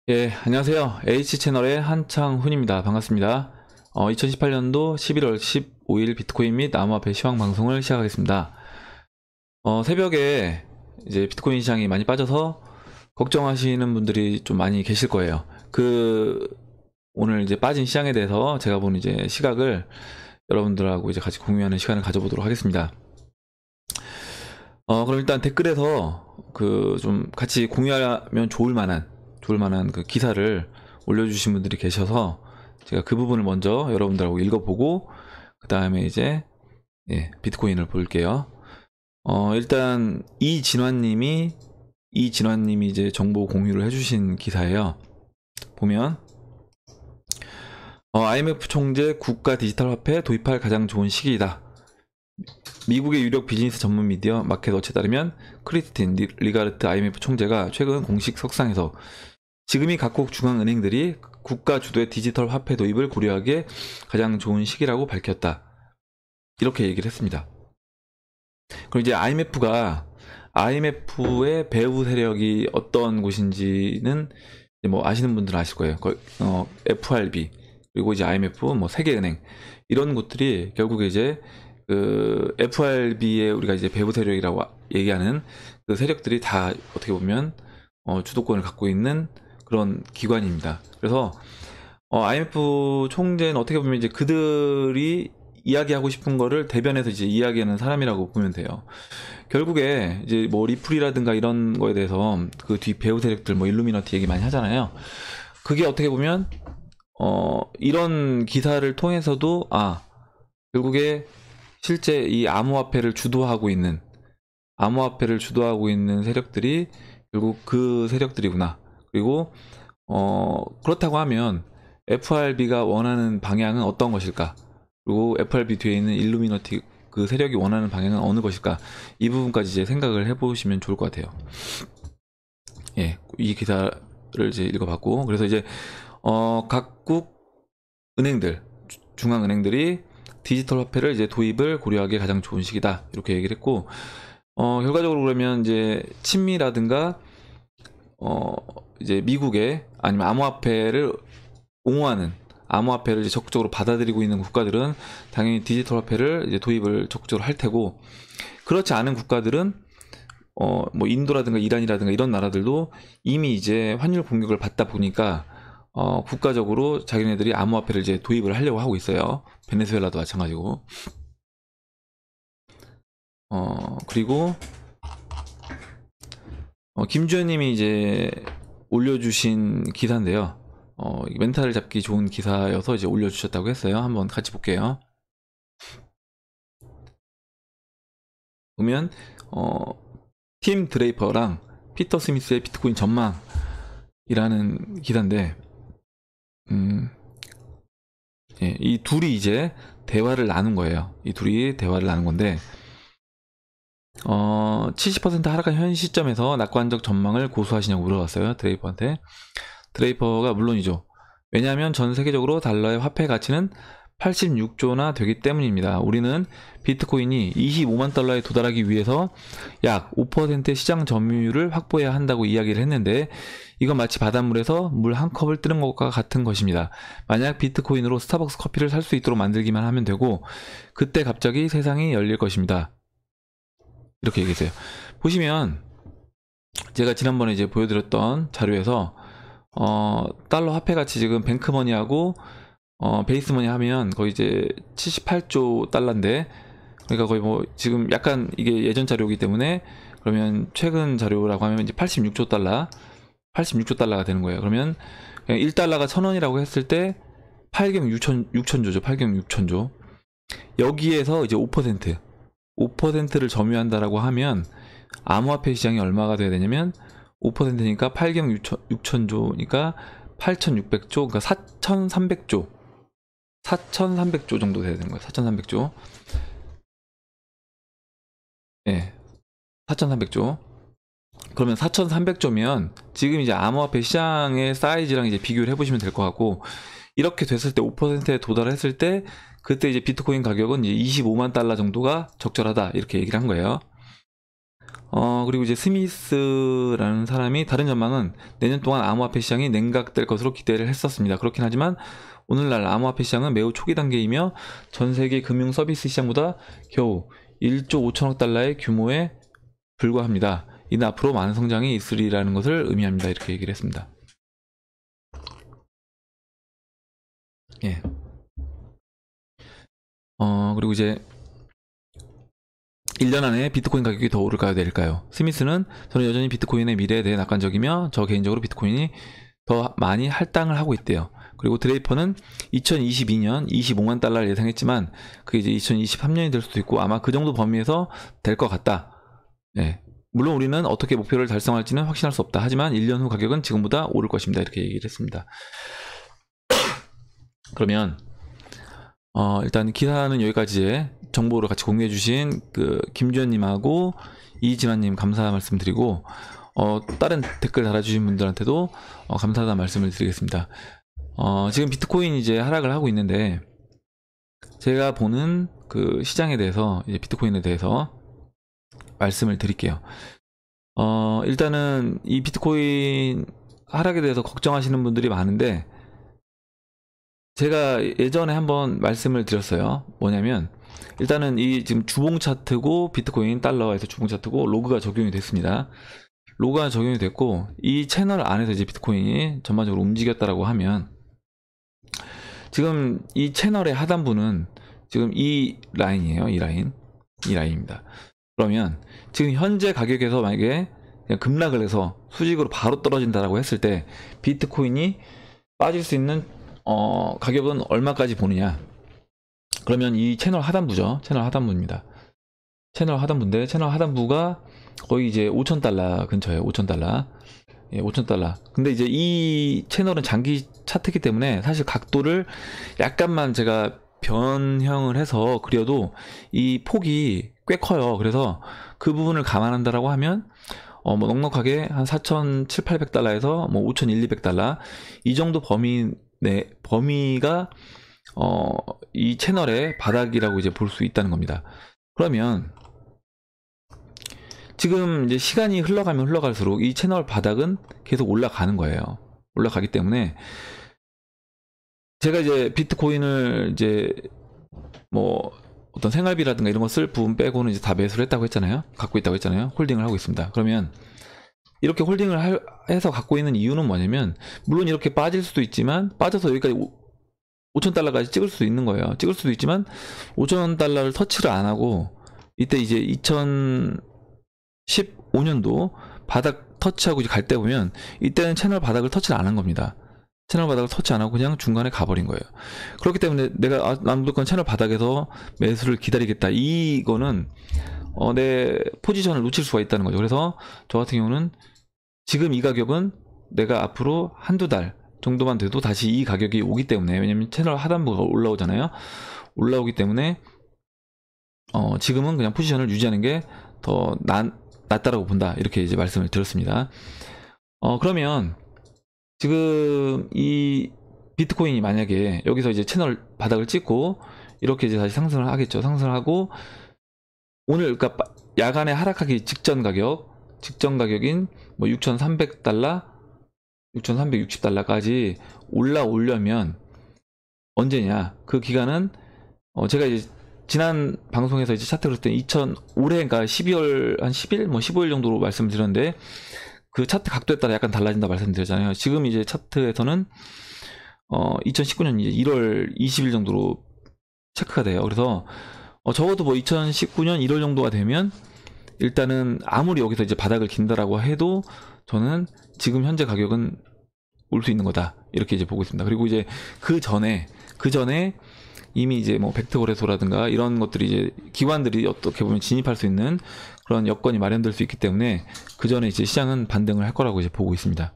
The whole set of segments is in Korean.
예, 안녕하세요. H채널의 한창훈입니다. 반갑습니다. 2018년도 11월 15일 비트코인 및 암호화폐 시황 방송을 시작하겠습니다. 새벽에 이제 비트코인 시장이 많이 빠져서 걱정하시는 분들이 좀 많이 계실 거예요. 오늘 이제 빠진 시장에 대해서 제가 본 이제 시각을 여러분들하고 이제 같이 공유하는 시간을 가져보도록 하겠습니다. 그럼 일단 댓글에서 좀 같이 공유하면 좋을 만한 그 기사를 올려주신 분들이 계셔서 제가 그 부분을 먼저 여러분들하고 읽어보고 그 다음에 이제 비트코인을 볼게요. 일단 이진환님이 이제 정보 공유를 해주신 기사예요. 보면 IMF 총재 국가 디지털 화폐 도입할 가장 좋은 시기이다. 미국의 유력 비즈니스 전문 미디어 마켓워치에 따르면 크리스틴 리가르트 IMF 총재가 최근 공식 석상에서 지금이 각국 중앙은행들이 국가 주도의 디지털 화폐 도입을 고려하기에 가장 좋은 시기라고 밝혔다. 이렇게 얘기를 했습니다. 그럼 이제 IMF의 배후 세력이 어떤 곳인지는 뭐 아시는 분들은 아실 거예요. FRB 그리고 이제 IMF, 뭐 세계은행 이런 곳들이 결국에 이제 그 FRB의 우리가 이제 배후 세력이라고 얘기하는 그 세력들이 다 어떻게 보면 주도권을 갖고 있는 그런 기관입니다. 그래서 IMF 총재는 어떻게 보면 이제 그들이 이야기하고 싶은 거를 대변해서 이제 이야기하는 사람이라고 보면 돼요. 결국에 이제 뭐 리플이라든가 이런 거에 대해서 그 뒤 배후 세력들 뭐 일루미너티 얘기 많이 하잖아요. 그게 어떻게 보면 이런 기사를 통해서도 결국에 실제 이 암호화폐를 주도하고 있는 세력들이 결국 그 세력들이구나. 그리고 그렇다고 하면 FRB가 원하는 방향은 어떤 것일까? 그리고 FRB 뒤에 있는 일루미너티 그 세력이 원하는 방향은 어느 것일까? 이 부분까지 이제 생각을 해보시면 좋을 것 같아요. 예, 이 기사를 이제 읽어봤고, 그래서 이제 각국 은행들, 중앙은행들이 디지털 화폐를 이제 도입을 고려하기에 가장 좋은 시기다. 이렇게 얘기를 했고, 결과적으로 그러면 이제 친미라든가 이제 미국의 아니면 암호화폐를 이제 적극적으로 받아들이고 있는 국가들은 당연히 디지털 화폐를 이제 도입을 적극적으로 할 테고, 그렇지 않은 국가들은 뭐 인도라든가 이란이라든가 이런 나라들도 이미 이제 환율 공격을 받다 보니까 국가적으로 자기네들이 암호화폐를 이제 도입을 하려고 하고 있어요. 베네수엘라도 마찬가지고. 그리고 김주현님이 이제 올려주신 기사인데요. 멘탈을 잡기 좋은 기사여서 이제 올려주셨다고 했어요. 한번 같이 볼게요. 보면 팀 드레이퍼랑 피터 스미스의 비트코인 전망이라는 기사인데, 이 둘이 이제 대화를 나눈 거예요. 이 둘이 대화를 나눈 건데, 70% 하락한 현 시점에서 낙관적 전망을 고수하시냐고 물어봤어요. 드레이퍼한테. 드레이퍼가 물론이죠. 왜냐하면 전 세계적으로 달러의 화폐 가치는 86조나 되기 때문입니다. 우리는 비트코인이 25만 달러에 도달하기 위해서 약 5%의 시장 점유율을 확보해야 한다고 이야기를 했는데, 이건 마치 바닷물에서 물 한 컵을 뜨는 것과 같은 것입니다. 만약 비트코인으로 스타벅스 커피를 살 수 있도록 만들기만 하면 되고, 그때 갑자기 세상이 열릴 것입니다. 이렇게 얘기했어요. 보시면 제가 지난번에 이제 보여드렸던 자료에서 달러 화폐 가치 지금 뱅크머니하고 베이스머니 하면 거의 이제 78조 달러인데, 그러니까 거의 뭐 지금 약간 이게 예전 자료이기 때문에 그러면 최근 자료라고 하면 이제 86조 달러가 되는 거예요. 그러면 그냥 1달러가 1000원이라고 했을 때 8경 6천조죠. 8경 6천조. 여기에서 이제 5%를 점유한다라고 하면 암호화폐 시장이 얼마가 돼야 되냐면 5%니까 8경 6천조니까 8600조, 그러니까 4300조 정도 돼야 되는 거예요. 4300조. 예. 4300조. 그러면 4300조면 지금 이제 암호화폐 시장의 사이즈랑 이제 비교를 해보시면 될 것 같고, 이렇게 됐을 때 5%에 도달했을 때 그때 이제 비트코인 가격은 이제 25만 달러 정도가 적절하다, 이렇게 얘기를 한 거예요. 그리고 이제 스미스라는 사람이 다른 전망은 내년 동안 암호화폐 시장이 냉각될 것으로 기대를 했었습니다. 그렇긴 하지만 오늘날 암호화폐 시장은 매우 초기 단계이며 전 세계 금융 서비스 시장보다 겨우 1조 5천억 달러의 규모에 불과합니다. 이는 앞으로 많은 성장이 있으리라는 것을 의미합니다. 이렇게 얘기를 했습니다. 예. 그리고 이제 1년 안에 비트코인 가격이 더 오를까요, 내릴까요? 스미스는 저는 여전히 비트코인의 미래에 대해 낙관적이며 저 개인적으로 비트코인이 더 많이 할당을 하고 있대요. 그리고 드레이퍼는 2022년 25만 달러를 예상했지만 그게 이제 2023년이 될 수도 있고 아마 그 정도 범위에서 될 것 같다. 네. 물론 우리는 어떻게 목표를 달성할지는 확신할 수 없다. 하지만 1년 후 가격은 지금보다 오를 것입니다. 이렇게 얘기를 했습니다. 그러면 일단 기사는 여기까지에 정보를 같이 공유해 주신 그 김주현님하고 이진환님 감사 말씀드리고 다른 댓글 달아주신 분들한테도 감사하다는 말씀을 드리겠습니다. 지금 비트코인 이제 하락을 하고 있는데 제가 보는 그 시장에 대해서 이제 비트코인에 대해서 말씀을 드릴게요. 일단은 이 비트코인 하락에 대해서 걱정하시는 분들이 많은데 제가 예전에 한번 말씀을 드렸어요. 뭐냐면 일단은 이 지금 주봉 차트고 비트코인 달러에서 주봉 차트고 로그가 적용이 됐습니다. 로그가 적용이 됐고 이 채널 안에서 이제 비트코인이 전반적으로 움직였다라고 하면 지금 이 채널의 하단부는 지금 이 라인이에요. 이 라인입니다. 그러면 지금 현재 가격에서 만약에 그냥 급락을 해서 수직으로 바로 떨어진다라고 했을 때 비트코인이 빠질 수 있는 가격은 얼마까지 보느냐? 그러면 이 채널 하단부죠. 채널 하단부입니다. 채널 하단부인데 채널 하단부가 거의 이제 5,000달러 근처예요. 5,000달러. 예, 5,000달러. 근데 이제 이 채널은 장기 차트이기 때문에 사실 각도를 약간만 제가 변형을 해서 그려도 이 폭이 꽤 커요. 그래서 그 부분을 감안한다라고 하면 뭐 넉넉하게 한 4,700~800달러에서 뭐 5,100~200달러 이 정도 범위가 이 채널의 바닥이라고 이제 볼 수 있다는 겁니다. 그러면 지금 이제 시간이 흘러가면 흘러갈수록 이 채널 바닥은 계속 올라가는 거예요. 올라가기 때문에 제가 이제 비트코인을 이제 뭐 어떤 생활비라든가 이런 거 쓸 부분 빼고는 이제 다 매수를 했다고 했잖아요. 갖고 있다고 했잖아요. 홀딩을 하고 있습니다. 그러면 이렇게 홀딩을 해서 갖고 있는 이유는 뭐냐면 물론 이렇게 빠질 수도 있지만 빠져서 여기까지 5,000달러까지 찍을 수도 있는 거예요. 찍을 수도 있지만 5,000달러를 터치를 안 하고 이때 이제 2015년도 바닥 터치하고 이제 갈 때 보면 이때는 채널 바닥을 터치를 안 한 겁니다. 채널 바닥을 터치 안 하고 그냥 중간에 가버린 거예요. 그렇기 때문에 내가 무조건 채널 바닥에서 매수를 기다리겠다. 이거는 내 포지션을 놓칠 수가 있다는 거죠. 그래서 저 같은 경우는 지금 이 가격은 내가 앞으로 한두 달 정도만 돼도 다시 이 가격이 오기 때문에 왜냐면 채널 하단부가 올라오잖아요. 올라오기 때문에 지금은 그냥 포지션을 유지하는 게 더 낫다라고 본다. 이렇게 이제 말씀을 드렸습니다. 그러면 지금 이 비트코인이 만약에 여기서 이제 채널 바닥을 찍고 이렇게 이제 다시 상승을 하겠죠. 상승을 하고 오늘 그러니까 야간에 하락하기 직전 가격인 뭐 6,300달러, 6,360달러까지 올라오려면 언제냐? 그 기간은 제가 이제 지난 방송에서 이제 차트를 했더니 올해 그러니까 12월 한 10일 뭐 15일 정도로 말씀드렸는데 그 차트 각도에 따라 약간 달라진다 말씀드렸잖아요. 지금 이제 차트에서는 2019년 이제 1월 20일 정도로 체크가 돼요. 그래서 적어도 뭐 2019년 1월 정도가 되면 일단은 아무리 여기서 이제 바닥을 긴다라고 해도 저는 지금 현재 가격은 올 수 있는 거다. 이렇게 이제 보고 있습니다. 그리고 이제 그 전에 이미 이제 뭐 벡터거래소라든가 이런 것들이 이제 기관들이 어떻게 보면 진입할 수 있는 그런 여건이 마련될 수 있기 때문에 그 전에 이제 시장은 반등을 할 거라고 이제 보고 있습니다.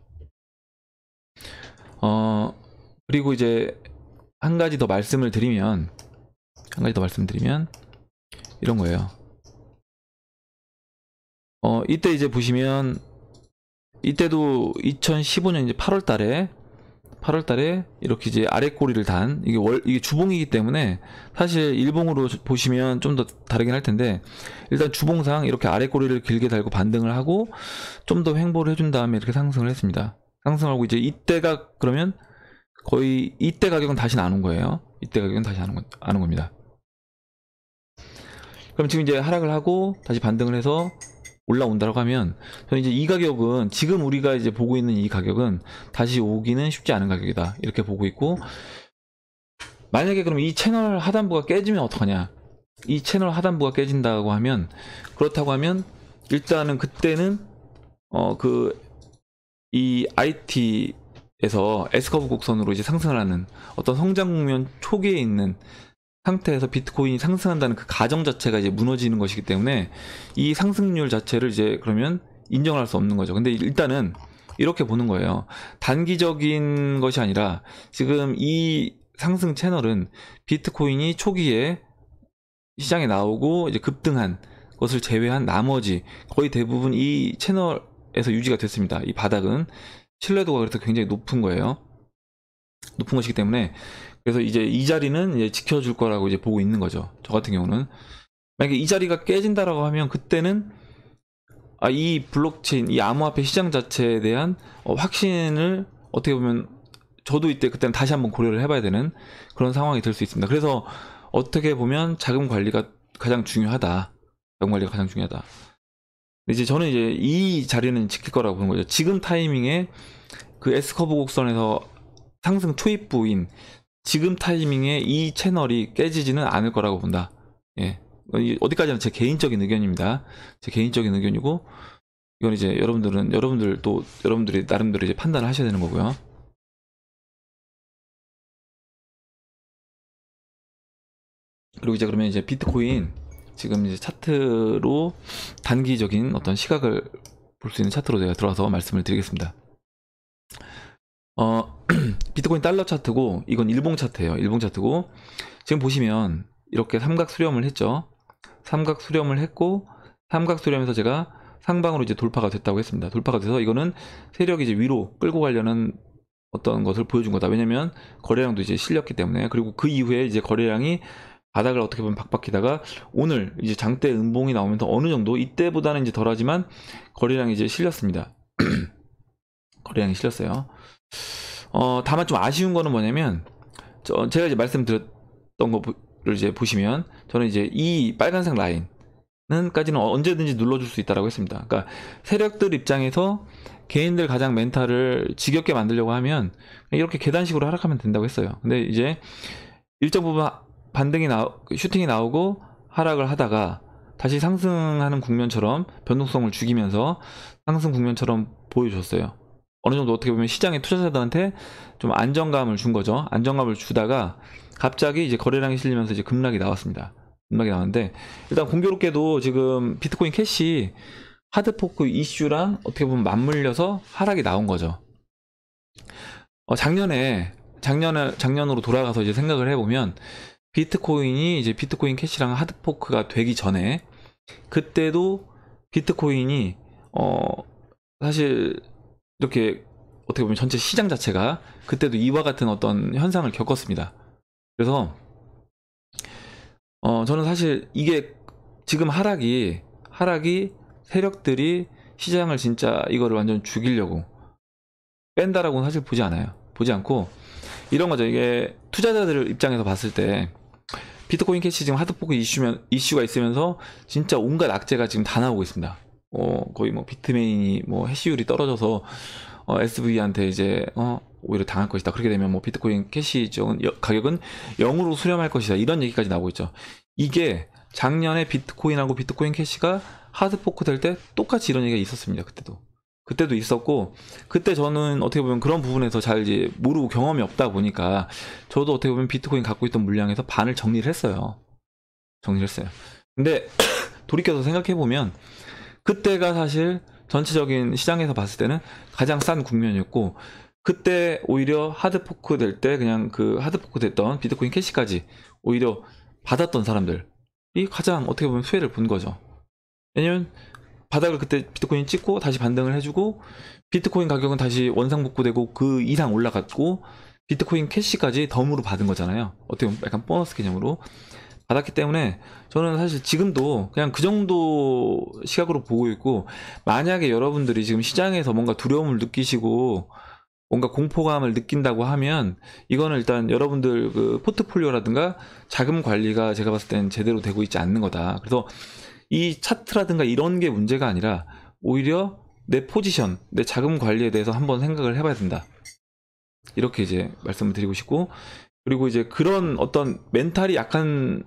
그리고 이제 한 가지 더 말씀을 드리면 이런 거예요. 이때 이제 보시면 이때도 2015년 이제 8월 달에 8월 달에 이렇게 이제 아래 꼬리를 단, 이게 주봉이기 때문에 사실 일봉으로 보시면 좀 더 다르긴 할 텐데, 일단 주봉상 이렇게 아래 꼬리를 길게 달고 반등을 하고 좀 더 횡보를 해준 다음에 이렇게 상승을 했습니다. 상승하고 이제 이때가 그러면 거의 이때 가격은 다시 안 온 거예요. 이때 가격은 다시 안 온 겁니다. 그럼 지금 이제 하락을 하고 다시 반등을 해서 올라온다고 하면, 저는 이제 이 가격은, 지금 우리가 이제 보고 있는 이 가격은 다시 오기는 쉽지 않은 가격이다, 이렇게 보고 있고, 만약에 그럼 이 채널 하단부가 깨지면 어떡하냐. 이 채널 하단부가 깨진다고 하면, 그렇다고 하면 일단은 그때는 이 IT에서 S커브 곡선으로 이제 상승을 하는 어떤 성장 국면 초기에 있는 상태에서 비트코인이 상승한다는 그 가정 자체가 이제 무너지는 것이기 때문에 이 상승률 자체를 이제 그러면 인정할 수 없는 거죠. 근데 일단은 이렇게 보는 거예요. 단기적인 것이 아니라 지금 이 상승 채널은 비트코인이 초기에 시장에 나오고 이제 급등한 것을 제외한 나머지 거의 대부분 이 채널에서 유지가 됐습니다. 이 바닥은 신뢰도가 그래서 굉장히 높은 거예요. 높은 것이기 때문에, 그래서 이제 이 자리는 이제 지켜줄 거라고 이제 보고 있는 거죠. 저 같은 경우는 만약에 이 자리가 깨진다라고 하면 그때는 이 블록체인, 이 암호화폐 시장 자체에 대한 확신을 어떻게 보면 저도 이때는 다시 한번 고려를 해봐야 되는 그런 상황이 될 수 있습니다. 그래서 어떻게 보면 자금 관리가 가장 중요하다. 자금 관리가 가장 중요하다. 이제 저는 이제 이 자리는 지킬 거라고 보는 거죠. 지금 타이밍에 그 S커브 곡선에서 상승 초입부인 지금 타이밍에 이 채널이 깨지지는 않을 거라고 본다. 예. 어디까지나 제 개인적인 의견입니다. 제 개인적인 의견이고, 이건 이제 여러분들이 나름대로 이제 판단을 하셔야 되는 거고요. 그리고 이제 그러면 이제 비트코인 지금 이제 차트로 단기적인 어떤 시각을 볼 수 있는 차트로 제가 들어와서 말씀을 드리겠습니다. 비트코인 달러 차트고, 이건 일봉 차트예요. 일봉 차트고, 지금 보시면 이렇게 삼각 수렴을 했죠. 삼각 수렴을 했고, 삼각 수렴에서 제가 상방으로 이제 돌파가 됐다고 했습니다. 돌파가 돼서 이거는 세력이 이제 위로 끌고 가려는 어떤 것을 보여준 거다. 왜냐면 거래량도 이제 실렸기 때문에. 그리고 그 이후에 이제 거래량이 바닥을 어떻게 보면 박박히다가 오늘 이제 장대 음봉이 나오면서 어느 정도 이때보다는 이제 덜하지만 거래량이 이제 실렸습니다. 거래량이 실렸어요. 다만 좀 아쉬운 거는 뭐냐면, 제가 이제 말씀드렸던 거를 이제 보시면, 저는 이제 이 빨간색 라인까지는 언제든지 눌러줄 수 있다라고 했습니다. 그러니까 세력들 입장에서 개인들 가장 멘탈을 지겹게 만들려고 하면 이렇게 계단식으로 하락하면 된다고 했어요. 근데 이제 일정 부분 슈팅이 나오고 하락을 하다가 다시 상승하는 국면처럼 변동성을 죽이면서 상승 국면처럼 보여줬어요. 어느 정도 어떻게 보면 시장의 투자자들한테 좀 안정감을 준 거죠. 안정감을 주다가 갑자기 이제 거래량이 실리면서 이제 급락이 나왔습니다. 급락이 나왔는데, 일단 공교롭게도 지금 비트코인 캐시 하드포크 이슈랑 어떻게 보면 맞물려서 하락이 나온 거죠. 작년으로 돌아가서 이제 생각을 해보면, 비트코인이 이제 비트코인 캐시랑 하드포크가 되기 전에, 그때도 비트코인이 사실 이렇게 어떻게 보면 전체 시장 자체가 그때도 이와 같은 어떤 현상을 겪었습니다. 그래서 저는 사실 이게 지금 하락이 세력들이 시장을 진짜 이거를 완전 죽이려고 뺀다라고는 사실 보지 않아요. 보지 않고 이런 거죠. 이게 투자자들 입장에서 봤을 때 비트코인 캐시 지금 하드포크 이슈가 있으면서 진짜 온갖 악재가 지금 다 나오고 있습니다. 거의 뭐 비트메인이 뭐 해시율이 떨어져서 SV한테 이제 오히려 당할 것이다. 그렇게 되면 뭐 비트코인 캐시 가격은 0으로 수렴할 것이다. 이런 얘기까지 나오고 있죠. 이게 작년에 비트코인하고 비트코인 캐시가 하드포크 될 때 똑같이 이런 얘기가 있었습니다. 그때도 있었고, 그때 저는 어떻게 보면 그런 부분에서 잘 이제 모르고 경험이 없다 보니까 저도 어떻게 보면 비트코인 갖고 있던 물량에서 반을 정리를 했어요. 근데 돌이켜서 생각해보면 그때가 사실 전체적인 시장에서 봤을 때는 가장 싼 국면이었고, 그때 오히려 하드포크 될 때 그냥 그 하드포크 됐던 비트코인 캐시까지 오히려 받았던 사람들이 가장 어떻게 보면 수혜를 본 거죠. 왜냐면 바닥을 그때 비트코인 찍고 다시 반등을 해주고 비트코인 가격은 다시 원상복구되고 그 이상 올라갔고 비트코인 캐시까지 덤으로 받은 거잖아요. 어떻게 보면 약간 보너스 개념으로 받았기 때문에 저는 사실 지금도 그냥 그 정도 시각으로 보고 있고, 만약에 여러분들이 지금 시장에서 뭔가 두려움을 느끼시고 뭔가 공포감을 느낀다고 하면 이거는 일단 여러분들 그 포트폴리오라든가 자금 관리가 제가 봤을 땐 제대로 되고 있지 않는 거다. 그래서 이 차트라든가 이런 게 문제가 아니라 오히려 내 포지션, 내 자금 관리에 대해서 한번 생각을 해봐야 된다. 이렇게 이제 말씀을 드리고 싶고, 그리고 이제 그런 어떤 멘탈이 약한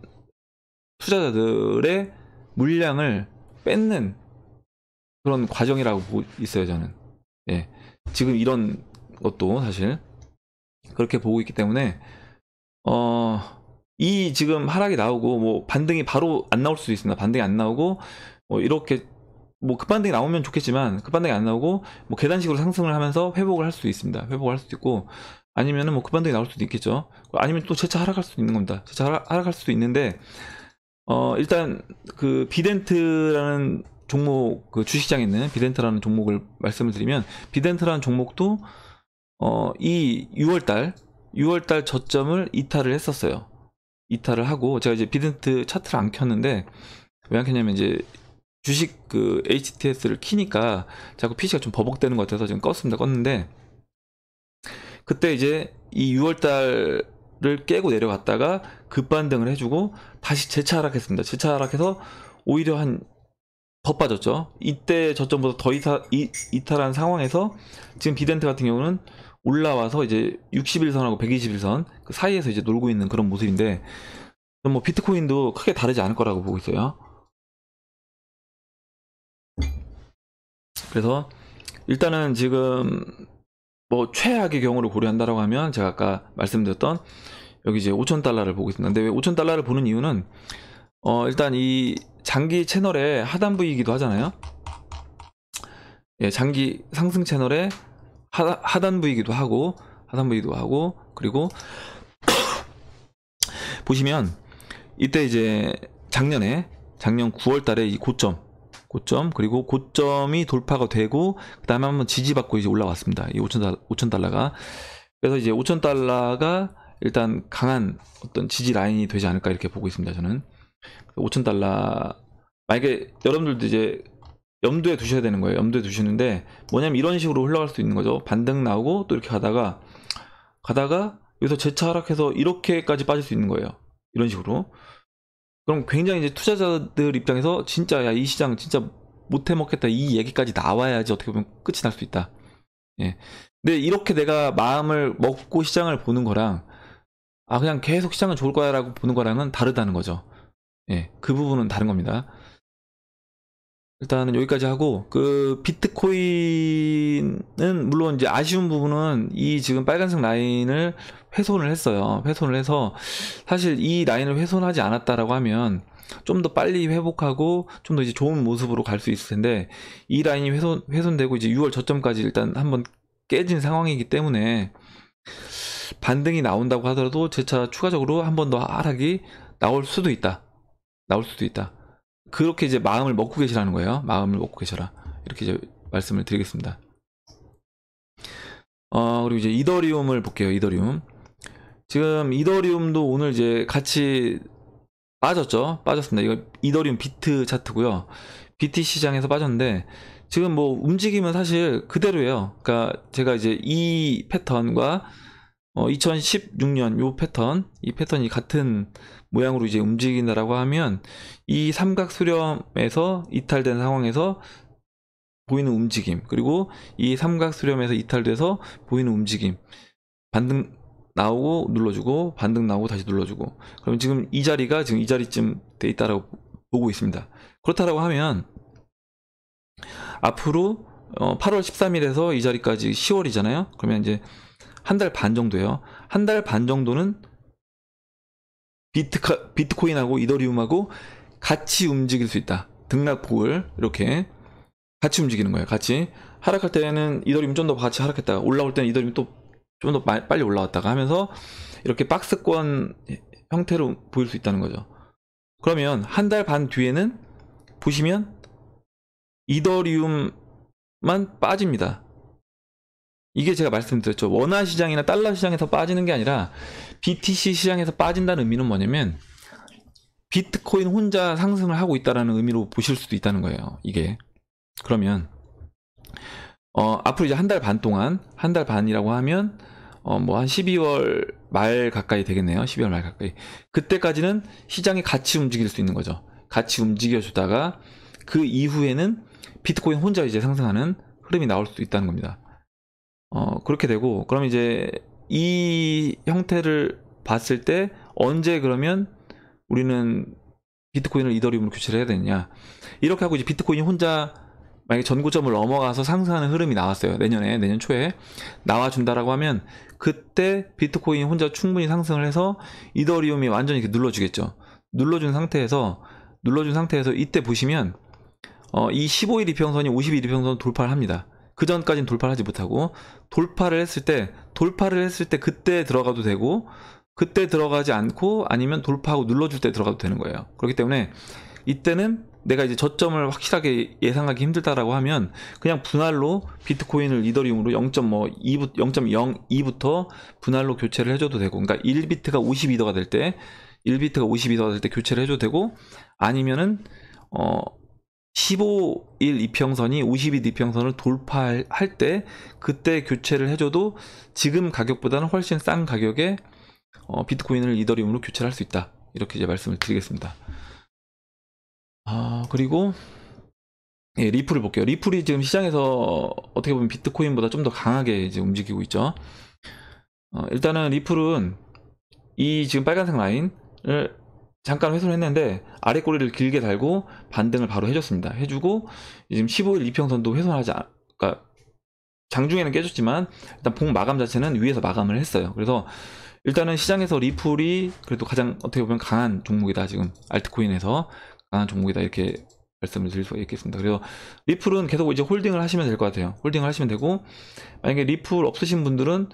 투자자들의 물량을 뺏는 그런 과정이라고 보고 있어요, 저는. 예. 지금 이런 것도 사실 그렇게 보고 있기 때문에 이 지금 하락이 나오고 뭐 반등이 바로 안 나올 수도 있습니다. 반등이 안 나오고 뭐 이렇게 뭐 급반등이 나오면 좋겠지만 급반등이 안 나오고 뭐 계단식으로 상승을 하면서 회복을 할 수도 있습니다. 회복을 할 수도 있고, 아니면은 뭐 급반등이 나올 수도 있겠죠. 아니면 또 재차 하락할 수도 있는 겁니다. 재차 하락할 수도 있는데 일단 그 비덴트라는 종목, 그 주식장에 있는 비덴트라는 종목을 말씀을 드리면, 비덴트라는 종목도 이 6월달 저점을 이탈을 했었어요. 이탈을 하고, 제가 이제 비덴트 차트를 안 켰는데 왜 안 켰냐면 이제 주식 그 HTS를 키니까 자꾸 PC가 좀 버벅대는 것 같아서 지금 껐는데, 그때 이제 이 6월달을 깨고 내려갔다가 급반등을 해주고 다시 재차 하락했습니다. 재차 하락해서 오히려 더 빠졌죠. 이때 저점보다 더 이탈한 상황에서 지금 비덴트 같은 경우는 올라와서 이제 60일선하고 120일선 그 사이에서 이제 놀고 있는 그런 모습인데, 뭐 비트코인도 크게 다르지 않을 거라고 보고 있어요. 그래서 일단은 지금 뭐 최악의 경우를 고려한다라고 하면 제가 아까 말씀드렸던 여기 이제 5,000달러를 보고 있습니다. 근데 왜 5,000달러를 보는 이유는 일단 이 장기 채널의 하단부이기도 하잖아요. 예, 장기 상승 채널의 하단부이기도 하고 그리고 보시면 이때 이제 작년 9월 달에 이 고점 그리고 고점이 돌파가 되고 그 다음에 한번 지지받고 이제 올라왔습니다. 이 5,000달러가. 그래서 이제 5,000달러가 일단 강한 어떤 지지 라인이 되지 않을까 이렇게 보고 있습니다. 저는 5,000달러 만약에 여러분들도 이제 염두에 두셔야 되는 거예요. 염두에 두시는데 뭐냐면 이런 식으로 흘러갈 수 있는 거죠. 반등 나오고 또 이렇게 가다가 여기서 재차 하락해서 이렇게까지 빠질 수 있는 거예요. 이런 식으로. 그럼 굉장히 이제 투자자들 입장에서 진짜 야, 이 시장 진짜 못해 먹겠다 이 얘기까지 나와야지 어떻게 보면 끝이 날 수 있다. 예. 근데 이렇게 내가 마음을 먹고 시장을 보는 거랑 그냥 계속 시장은 좋을 거야 라고 보는 거랑은 다르다는 거죠. 예. 그 부분은 다른 겁니다. 일단은 여기까지 하고, 그 비트코인은 물론 이제 아쉬운 부분은 이 지금 빨간색 라인을 훼손을 했어요. 훼손을 해서 사실 이 라인을 훼손하지 않았다라고 하면 좀 더 빨리 회복하고 좀 더 이제 좋은 모습으로 갈 수 있을 텐데, 이 라인이 훼손되고 이제 6월 저점까지 일단 한번 깨진 상황이기 때문에 반등이 나온다고 하더라도 재차 추가적으로 한 번 더 하락이 나올 수도 있다. 그렇게 이제 마음을 먹고 계시라는 거예요. 마음을 먹고 계셔라. 이렇게 이제 말씀을 드리겠습니다. 그리고 이제 이더리움을 볼게요. 이더리움. 지금 이더리움도 오늘 이제 같이 빠졌습니다. 이거 이더리움 비트 차트고요. BT 시장에서 빠졌는데 지금 뭐 움직임은 사실 그대로예요. 그러니까 제가 이제 이 패턴과 2016년 이 패턴이 같은 모양으로 이제 움직인다라고 하면 이 삼각 수렴에서 이탈된 상황에서 보이는 움직임, 그리고 이 삼각 수렴에서 이탈돼서 보이는 움직임, 반등 나오고 눌러주고 반등 나오고 다시 눌러주고, 그럼 지금 이 자리가 지금 이 자리쯤 돼 있다라고 보고 있습니다. 그렇다라고 하면 앞으로 8월 13일에서 이 자리까지 10월이잖아요. 그러면 이제 한 달 반 정도예요. 한 달 반 정도는 비트코인하고 이더리움하고 같이 움직일 수 있다. 등락폭을 이렇게 같이 움직이는 거예요. 같이 하락할 때는 이더리움 좀 더 같이 하락했다가 올라올 때는 이더리움 또 좀 더 빨리 올라왔다가 하면서 이렇게 박스권 형태로 보일 수 있다는 거죠. 그러면 한 달 반 뒤에는 보시면 이더리움만 빠집니다. 이게 제가 말씀드렸죠. 원화 시장이나 달러 시장에서 빠지는 게 아니라 BTC 시장에서 빠진다는 의미는 뭐냐면 비트코인 혼자 상승을 하고 있다는 의미로 보실 수도 있다는 거예요. 이게 그러면 앞으로 이제 한 달 반 동안, 한 달 반이라고 하면 뭐 한 12월 말 가까이 되겠네요. 12월 말 가까이. 그때까지는 시장이 같이 움직일 수 있는 거죠. 같이 움직여주다가 그 이후에는 비트코인 혼자 이제 상승하는 흐름이 나올 수도 있다는 겁니다. 그렇게 되고, 그럼 이제 이 형태를 봤을 때 언제 그러면 우리는 비트코인을 이더리움으로 교체를 해야 되느냐. 이렇게 하고 이제 비트코인이 혼자 만약에 전고점을 넘어가서 상승하는 흐름이 나왔어요. 내년 초에 나와준다라고 하면 그때 비트코인이 혼자 충분히 상승을 해서 이더리움이 완전히 이렇게 눌러주겠죠. 눌러준 상태에서 이때 보시면 이 15일 이평선이 50일 이평선 돌파를 합니다. 그 전까지는 돌파를 하지 못하고 돌파를 했을 때 그때 들어가도 되고 그때 들어가지 않고 아니면 돌파하고 눌러줄 때 들어가도 되는 거예요. 그렇기 때문에 이때는 내가 이제 저점을 확실하게 예상하기 힘들다라고 하면 그냥 분할로 비트코인을 이더리움으로 0.02부터 분할로 교체를 해줘도 되고, 그러니까 1비트가 52더가 될 때 교체를 해줘도 되고, 아니면은 15일 이평선이 50일 이평선을 돌파할 때 그때 교체를 해줘도 지금 가격보다는 훨씬 싼 가격에 비트코인을 이더리움으로 교체를 할 수 있다. 이렇게 이제 말씀을 드리겠습니다. 그리고 리플을 볼게요. 리플이 지금 시장에서 어떻게 보면 비트코인보다 좀 더 강하게 이제 움직이고 있죠. 일단은 리플은 이 지금 빨간색 라인을 잠깐 훼손을 했는데 아래 꼬리를 길게 달고 반등을 바로 해줬습니다. 해주고 지금 15일 이평선도 훼손하지 그러니까 장중에는 깨졌지만 일단 봉 마감 자체는 위에서 마감을 했어요. 그래서 일단은 시장에서 리플이 그래도 가장 어떻게 보면 강한 종목이다. 지금 알트코인에서 강한 종목이다. 이렇게 말씀을 드릴 수가 있겠습니다. 그래서 리플은 계속 이제 홀딩을 하시면 될 것 같아요. 홀딩을 하시면 되고, 만약에 리플 없으신 분들은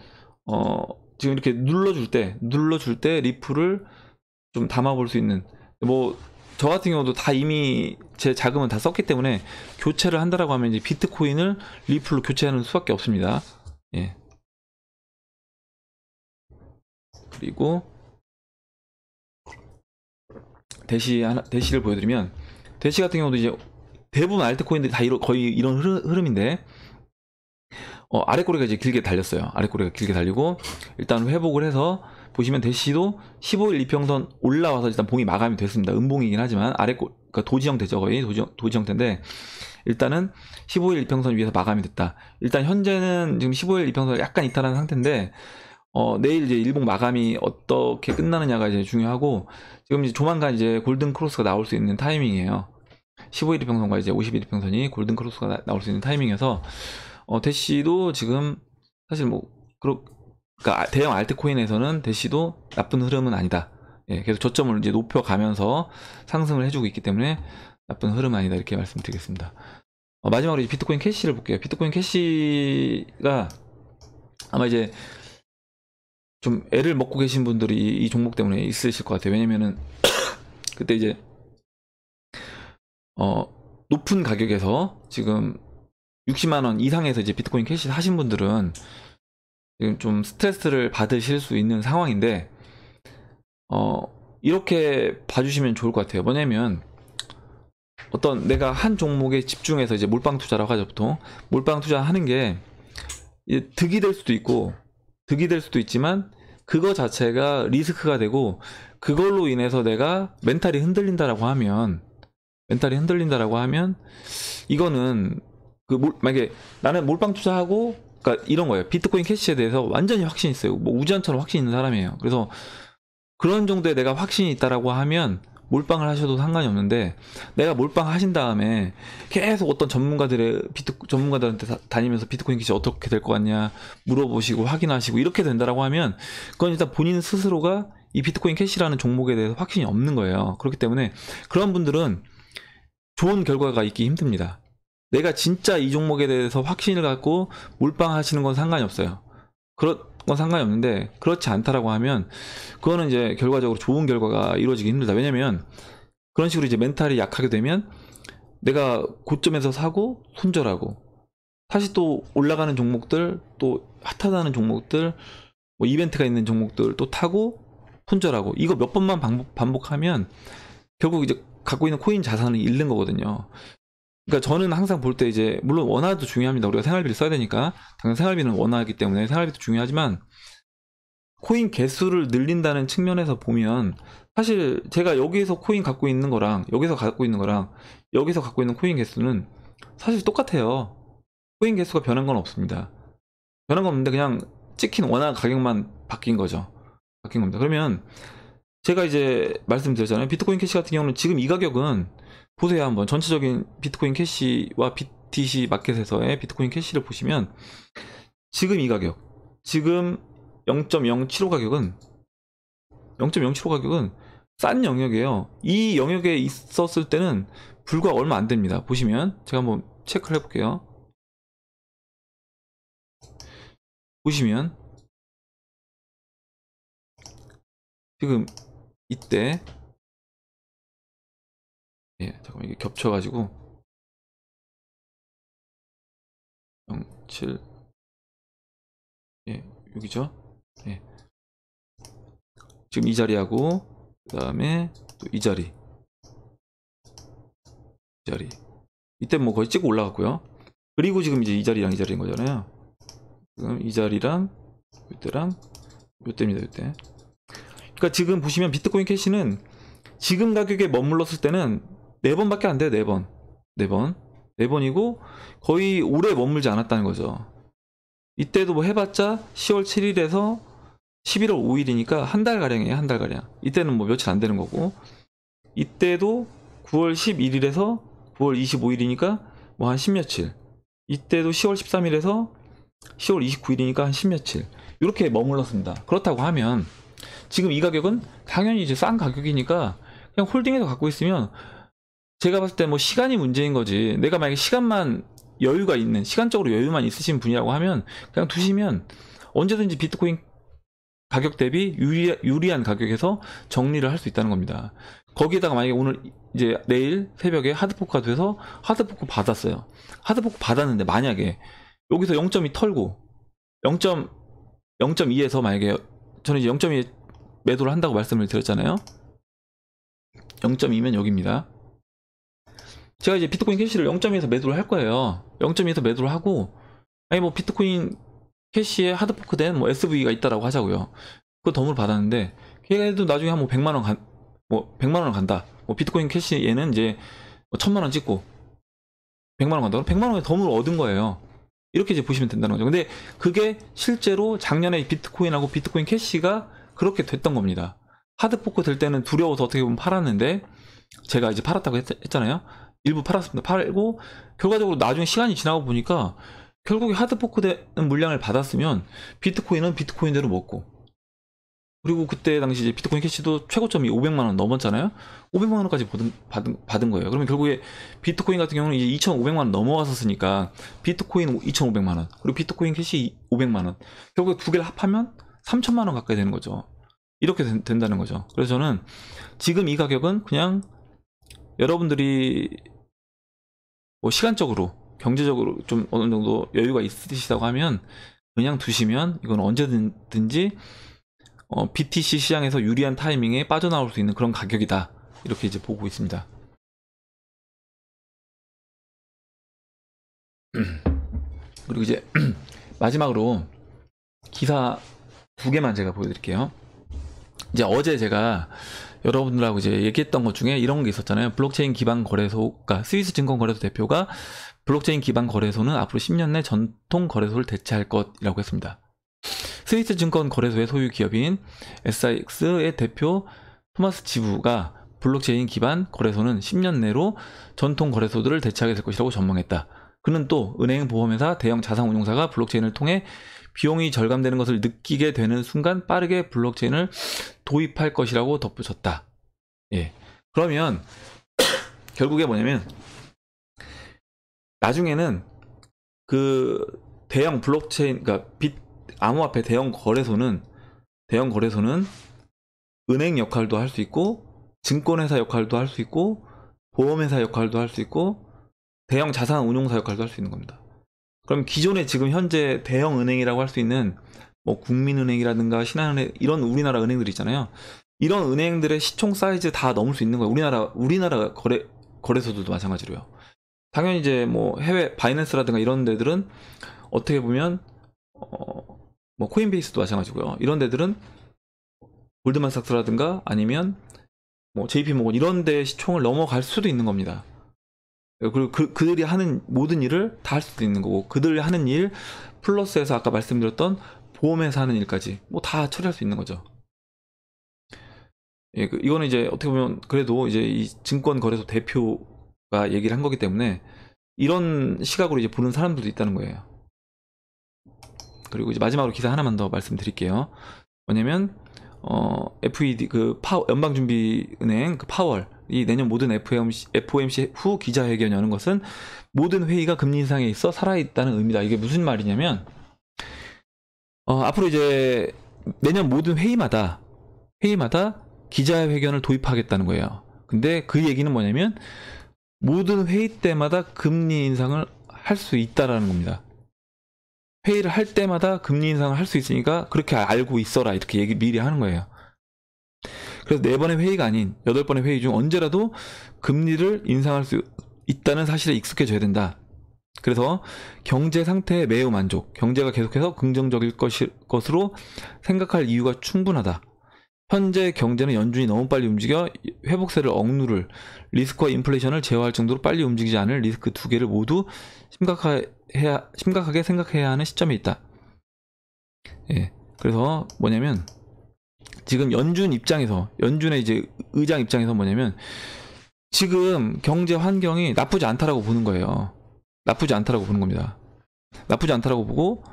지금 이렇게 눌러줄 때 리플을 좀 담아볼 수 있는, 뭐 저 같은 경우도 다 이미 제 자금은 다 썼기 때문에 교체를 한다라고 하면 이제 비트코인을 리플로 교체하는 수밖에 없습니다. 예. 그리고 대시를 보여드리면, 대시 같은 경우도 이제 대부분 알트코인들이 다 거의 이런 흐름인데, 아래 꼬리가 이제 길게 달렸어요. 아래 꼬리가 길게 달리고 일단 회복을 해서 보시면 대시도 15일 이평선 올라와서 일단 봉이 마감이 됐습니다. 음봉이긴 하지만 그러니까 도지 형태죠. 거의 도지 형태인데 일단은 15일 이평선 위에서 마감이 됐다. 일단 현재는 지금 15일 이평선을 약간 이탈한 상태인데 내일 이제 일봉 마감이 어떻게 끝나느냐가 이제 중요하고, 지금 이제 조만간 이제 골든 크로스가 나올 수 있는 타이밍이에요. 15일 이평선과 이제 50일 이평선이 골든 크로스가 나올 수 있는 타이밍이어서 대시도 지금 사실 그러니까 대형 알트코인에서는 대시도 나쁜 흐름은 아니다. 예, 계속 저점을 이제 높여가면서 상승을 해주고 있기 때문에 나쁜 흐름은 아니다. 이렇게 말씀드리겠습니다. 마지막으로 이제 비트코인 캐시를 볼게요. 비트코인 캐시가 아마 이제 좀 애를 먹고 계신 분들이 이 종목 때문에 있으실 것 같아요. 왜냐면은 그때 이제 높은 가격에서 지금 60만원 이상에서 이제 비트코인 캐시 하신 분들은 지금 좀 스트레스를 받으실 수 있는 상황인데, 이렇게 봐주시면 좋을 것 같아요. 뭐냐면 어떤 내가 한 종목에 집중해서 이제 몰빵 투자라고 하죠. 보통 몰빵 투자하는 게 득이 될 수도 있고 득이 될 수도 있지만 그거 자체가 리스크가 되고, 그걸로 인해서 내가 멘탈이 흔들린다라고 하면 이거는 만약에 나는 몰빵 투자하고, 그러니까 이런 거예요. 비트코인 캐시에 대해서 완전히 확신이 있어요. 뭐 우지한처럼 확신 있는 사람이에요. 그래서 그런 정도의 내가 확신이 있다라고 하면 몰빵을 하셔도 상관이 없는데, 내가 몰빵 하신 다음에 계속 어떤 전문가들한테 다니면서 비트코인 캐시 어떻게 될 것 같냐 물어보시고 확인하시고 이렇게 된다라고 하면 그건 일단 본인 스스로가 이 비트코인 캐시라는 종목에 대해서 확신이 없는 거예요. 그렇기 때문에 그런 분들은 좋은 결과가 있기 힘듭니다. 내가 진짜 이 종목에 대해서 확신을 갖고 몰빵하시는 건 상관이 없어요. 그런 건 상관이 없는데, 그렇지 않다라고 하면 그거는 이제 결과적으로 좋은 결과가 이루어지기 힘들다. 왜냐면 그런 식으로 이제 멘탈이 약하게 되면 내가 고점에서 사고 손절하고, 다시 또 올라가는 종목들, 또 핫하다는 종목들, 뭐 이벤트가 있는 종목들 또 타고 손절하고, 이거 몇 번만 반복하면 결국 이제 갖고 있는 코인 자산을 잃는 거거든요. 그러니까 저는 항상 볼 때 이제, 물론 원화도 중요합니다. 우리가 생활비를 써야 되니까 당연 생활비는 원화이기 때문에 생활비도 중요하지만, 코인 개수를 늘린다는 측면에서 보면 사실 제가 여기에서 코인 갖고 있는 거랑 여기서 갖고 있는 거랑 여기서 갖고 있는 코인 개수는 사실 똑같아요. 코인 개수가 변한 건 없습니다. 변한 건 없는데 그냥 찍힌 원화 가격만 바뀐 거죠. 바뀐 겁니다. 그러면 제가 이제 말씀드렸잖아요. 비트코인 캐시 같은 경우는 지금 이 가격은 보세요. 한번 전체적인 비트코인 캐시와 BTC 마켓에서의 비트코인 캐시를 보시면 지금 이 가격, 지금 0.075 가격은 싼 영역이에요. 이 영역에 있었을 때는 불과 얼마 안 됩니다. 보시면 제가 한번 체크를 해볼게요. 보시면 지금 이때, 예, 잠깐만, 이게 겹쳐가지고 07, 예, 여기죠. 예. 지금 이 자리하고 그 다음에 또 이 자리, 이때 뭐 거의 찍고 올라갔고요. 그리고 지금 이제 이 자리랑 이 자리인 거잖아요. 지금 이 자리랑 이때랑 이때입니다. 이때. 그러니까 지금 보시면 비트코인 캐시는 지금 가격에 머물렀을 때는 4번밖에 안 돼요. 4번이고 거의 오래 머물지 않았다는 거죠. 이때도 뭐 해봤자 10월 7일에서 11월 5일이니까 한 달 가량이에요. 한 달 가량. 이때는 뭐 며칠 안 되는 거고, 이때도 9월 11일에서 9월 25일이니까 뭐 한 10며칠, 이때도 10월 13일에서 10월 29일이니까 한 10며칠, 이렇게 머물렀습니다. 그렇다고 하면 지금 이 가격은 당연히 이제 싼 가격이니까 그냥 홀딩해서 갖고 있으면, 제가 봤을 때 뭐 시간이 문제인 거지, 내가 만약에 시간만 여유가 있는, 시간적으로 여유만 있으신 분이라고 하면 그냥 두시면 언제든지 비트코인 가격 대비 유리한 가격에서 정리를 할 수 있다는 겁니다. 거기에다가 만약에 오늘 이제 내일 새벽에 하드포크가 돼서 하드포크 받았어요. 하드포크 받았는데 만약에 여기서 0.2 털고 0.2에서 만약에, 저는 이제 0.2에 매도를 한다고 말씀을 드렸잖아요. 0.2면 여기입니다. 제가 이제 비트코인 캐시를 0.2에서 매도를 할 거예요. 0.2에서 매도를 하고, 아니 뭐 비트코인 캐시에 하드포크 된 뭐 SV가 있다라고 하자고요. 그거 덤을 받았는데 걔도 나중에 한 뭐 100만원 100만원 간다. 뭐 비트코인 캐시에는 이제 뭐 1000만원 찍고 100만원 간다. 100만원의 덤을 얻은 거예요. 이렇게 이제 보시면 된다는 거죠. 근데 그게 실제로 작년에 비트코인하고 비트코인 캐시가 그렇게 됐던 겁니다. 하드포크 될 때는 두려워서 어떻게 보면 팔았는데, 제가 이제 팔았다고 했잖아요. 일부 팔았습니다. 팔고 결과적으로 나중에 시간이 지나고 보니까 결국에 하드포크 되는 물량을 받았으면 비트코인은 비트코인대로 먹고, 그리고 그때 당시 이제 비트코인 캐시도 최고점이 500만원 넘었잖아요. 500만원까지 받은 거예요. 그러면 결국에 비트코인 같은 경우는 이제 2,500만원 넘어왔었으니까 비트코인 2,500만원, 그리고 비트코인 캐시 500만원, 결국에 두 개를 합하면 3,000만원 가까이 되는 거죠. 이렇게 된다는 거죠. 그래서 저는 지금 이 가격은 그냥 여러분들이 뭐 시간적으로, 경제적으로 좀 어느 정도 여유가 있으시다고 하면 그냥 두시면 이건 언제든지 BTC 시장에서 유리한 타이밍에 빠져나올 수 있는 그런 가격이다, 이렇게 이제 보고 있습니다. 그리고 이제 마지막으로 기사 2개만 제가 보여드릴게요. 이제 어제 제가 여러분들하고 이제 얘기했던 것 중에 이런 게 있었잖아요. 블록체인 기반 거래소, 그러니까 스위스 증권 거래소 대표가 블록체인 기반 거래소는 앞으로 10년 내 전통 거래소를 대체할 것이라고 했습니다. 스위스 증권 거래소의 소유 기업인 SIX의 대표 토마스 지부가 블록체인 기반 거래소는 10년 내로 전통 거래소들을 대체하게 될 것이라고 전망했다. 그는 또 은행, 보험회사, 대형 자산운용사가 블록체인을 통해 비용이 절감되는 것을 느끼게 되는 순간 빠르게 블록체인을 도입할 것이라고 덧붙였다. 예. 그러면 결국에 뭐냐면, 나중에는 그 대형 블록체인, 그러니까 암호화폐 대형 거래소는 은행 역할도 할 수 있고, 증권회사 역할도 할 수 있고, 보험회사 역할도 할 수 있고, 대형 자산 운용사 역할도 할 수 있는 겁니다. 그럼 기존에 지금 현재 대형 은행이라고 할 수 있는 뭐 국민은행이라든가 신한은행 이런 우리나라 은행들 있잖아요. 이런 은행들의 시총 사이즈 다 넘을 수 있는 거예요. 우리나라 거래소들도 마찬가지로요. 당연히 이제 뭐 해외 바이낸스라든가 이런 데들은 어떻게 보면 뭐 코인베이스도 마찬가지고요. 이런 데들은 골드만삭스라든가 아니면 뭐 JP모건 이런 데 시총을 넘어갈 수도 있는 겁니다. 그리고 그들이 하는 모든 일을 다 할 수도 있는 거고, 그들이 하는 일 플러스해서 아까 말씀드렸던 보험회사 하는 일까지 뭐 다 처리할 수 있는 거죠. 예, 이거는 이제 어떻게 보면 그래도 이제 이 증권거래소 대표가 얘기를 한 거기 때문에 이런 시각으로 이제 보는 사람들도 있다는 거예요. 그리고 이제 마지막으로 기사 하나만 더 말씀드릴게요. 뭐냐면 FED 연방준비은행 파월이 내년 모든 FOMC 후 기자회견 여는 것은 모든 회의가 금리 인상에 있어 살아있다는 의미다. 이게 무슨 말이냐면 앞으로 이제 내년 모든 회의마다 기자회견을 도입하겠다는 거예요. 근데 그 얘기는 뭐냐면 모든 회의 때마다 금리 인상을 할 수 있다라는 겁니다. 회의를 할 때마다 금리 인상을 할 수 있으니까 그렇게 알고 있어라, 이렇게 얘기 미리 하는 거예요. 그래서 4번의 회의가 아닌 8번의 회의 중 언제라도 금리를 인상할 수 있다는 사실에 익숙해져야 된다. 그래서 경제 상태에 매우 만족, 경제가 계속해서 긍정적일 것으로 생각할 이유가 충분하다. 현재 경제는 연준이 너무 빨리 움직여 회복세를 억누를, 리스크와 인플레이션을 제어할 정도로 빨리 움직이지 않을 리스크 2개를 모두 심각하게 생각해야 하는 시점에 있다. 예, 그래서 뭐냐면 지금 연준의 이제 의장 입장에서 뭐냐면 지금 경제 환경이 나쁘지 않다라고 보는 거예요. 나쁘지 않다라고 보는 겁니다. 나쁘지 않다라고 보고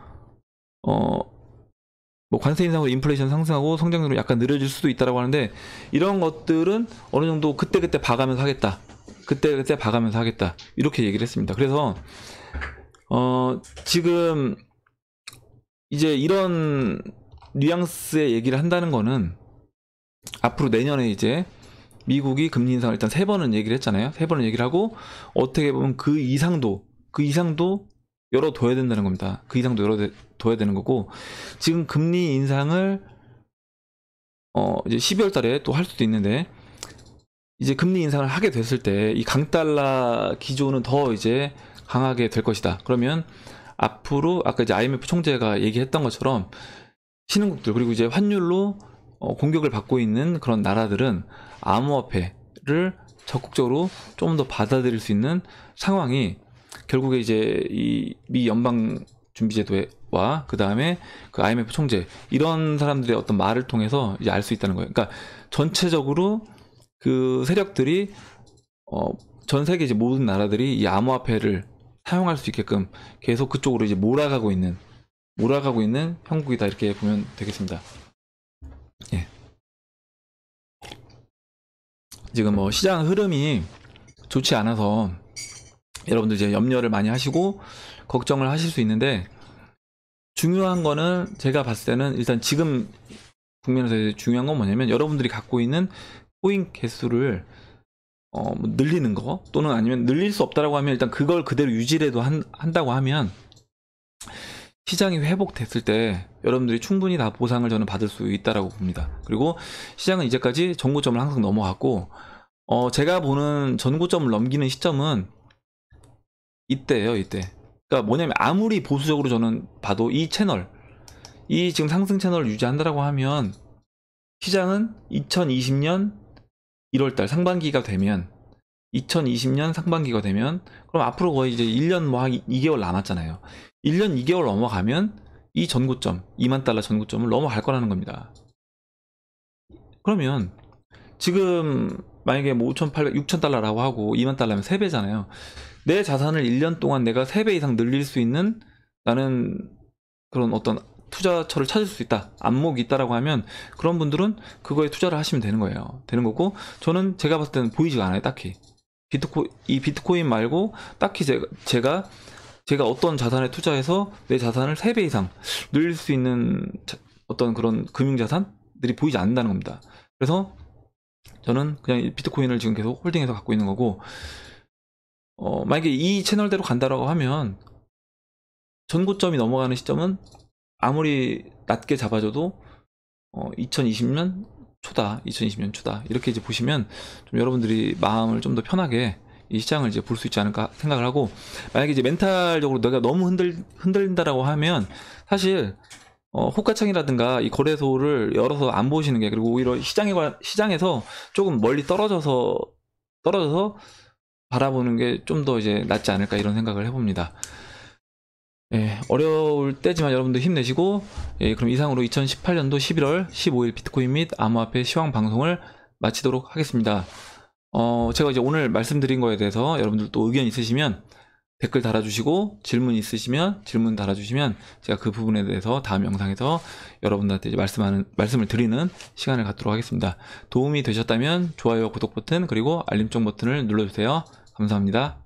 뭐 관세 인상으로 인플레이션 상승하고 성장률이 약간 느려질 수도 있다라고 하는데, 이런 것들은 어느 정도 그때그때 봐가면서 하겠다. 그때그때 봐가면서 하겠다. 이렇게 얘기를 했습니다. 그래서 지금 이제 이런 뉘앙스의 얘기를 한다는 거는 앞으로 내년에 이제 미국이 금리 인상을 일단 3번은 얘기를 했잖아요. 3번은 얘기를 하고 어떻게 보면 그 이상도 열어둬야 된다는 겁니다. 그 이상도 열어둬야 되는 거고, 지금 금리 인상을 이제 12월 달에 또 할 수도 있는데, 이제 금리 인상을 하게 됐을 때 이 강달러 기조는 더 이제 강하게 될 것이다. 그러면 앞으로 아까 이제 IMF 총재가 얘기했던 것처럼 신흥국들, 그리고 이제 환율로 공격을 받고 있는 그런 나라들은 암호화폐를 적극적으로 좀 더 받아들일 수 있는 상황이 결국에 이제 이 미 연방준비제도와 그 다음에 그 IMF 총재, 이런 사람들의 어떤 말을 통해서 이제 알 수 있다는 거예요. 그러니까 전체적으로 그 세력들이 전 세계 이제 모든 나라들이 이 암호화폐를 사용할 수 있게끔 계속 그쪽으로 이제 몰아가고 있는 형국이다, 이렇게 보면 되겠습니다. 예. 지금 뭐 시장 흐름이 좋지 않아서 여러분들 이제 염려를 많이 하시고 걱정을 하실 수 있는데, 중요한 거는 제가 봤을 때는 일단 지금 국면에서 중요한 건 뭐냐면 여러분들이 갖고 있는 코인 개수를 뭐 늘리는 거, 또는 아니면 늘릴 수 없다라고 하면 일단 그걸 그대로 유지라도 한다고 하면 시장이 회복됐을 때 여러분들이 충분히 다 보상을 저는 받을 수 있다라고 봅니다. 그리고 시장은 이제까지 전고점을 항상 넘어갔고 제가 보는 전고점을 넘기는 시점은 이때예요, 이때. 그러니까 뭐냐면 아무리 보수적으로 저는 봐도 이 지금 상승 채널을 유지한다라고 하면 시장은 2020년 1월달 상반기가 되면, 그럼 앞으로 거의 이제 1년 뭐 한 2개월 남았잖아요. 1년 2개월 넘어가면 이 전고점, 2만 달러 전고점을 넘어갈 거라는 겁니다. 그러면 지금 만약에 뭐 5,800, 6,000달러라고 하고 2만 달러면 3배잖아요. 내 자산을 1년 동안 내가 3배 이상 늘릴 수 있는 나는 그런 어떤 투자처를 찾을 수 있다, 안목이 있다라고 하면 그런 분들은 그거에 투자를 하시면 되는 거고, 저는 제가 봤을 때는 보이지가 않아요, 딱히. 이 비트코인 말고 딱히 제가 어떤 자산에 투자해서 내 자산을 3배 이상 늘릴 수 있는 어떤 그런 금융자산들이 보이지 않는다는 겁니다. 그래서 저는 그냥 비트코인을 지금 계속 홀딩해서 갖고 있는 거고, 만약에 이 채널대로 간다라고 하면 전고점이 넘어가는 시점은 아무리 낮게 잡아줘도 2020년 초다, 2020년 초다 이렇게 이제 보시면 좀 여러분들이 마음을 좀 더 편하게 이 시장을 이제 볼 수 있지 않을까 생각을 하고, 만약에 이제 멘탈적으로 내가 너무 흔들린다라고 하면 사실 호가창이라든가 이 거래소를 열어서 안 보시는 게, 그리고 오히려 시장에서 조금 멀리 떨어져서 바라보는 게 좀 더 이제 낫지 않을까 이런 생각을 해봅니다. 예, 어려울 때지만 여러분들 힘내시고, 예, 그럼 이상으로 2018년도 11월 15일 비트코인 및 암호화폐 시황 방송을 마치도록 하겠습니다. 제가 이제 오늘 말씀드린 거에 대해서 여러분들 또 의견 있으시면 댓글 달아주시고, 질문 있으시면 질문 달아주시면 제가 그 부분에 대해서 다음 영상에서 여러분들한테 이제 말씀을 드리는 시간을 갖도록 하겠습니다. 도움이 되셨다면 좋아요, 구독 버튼, 그리고 알림종 버튼을 눌러주세요. 감사합니다.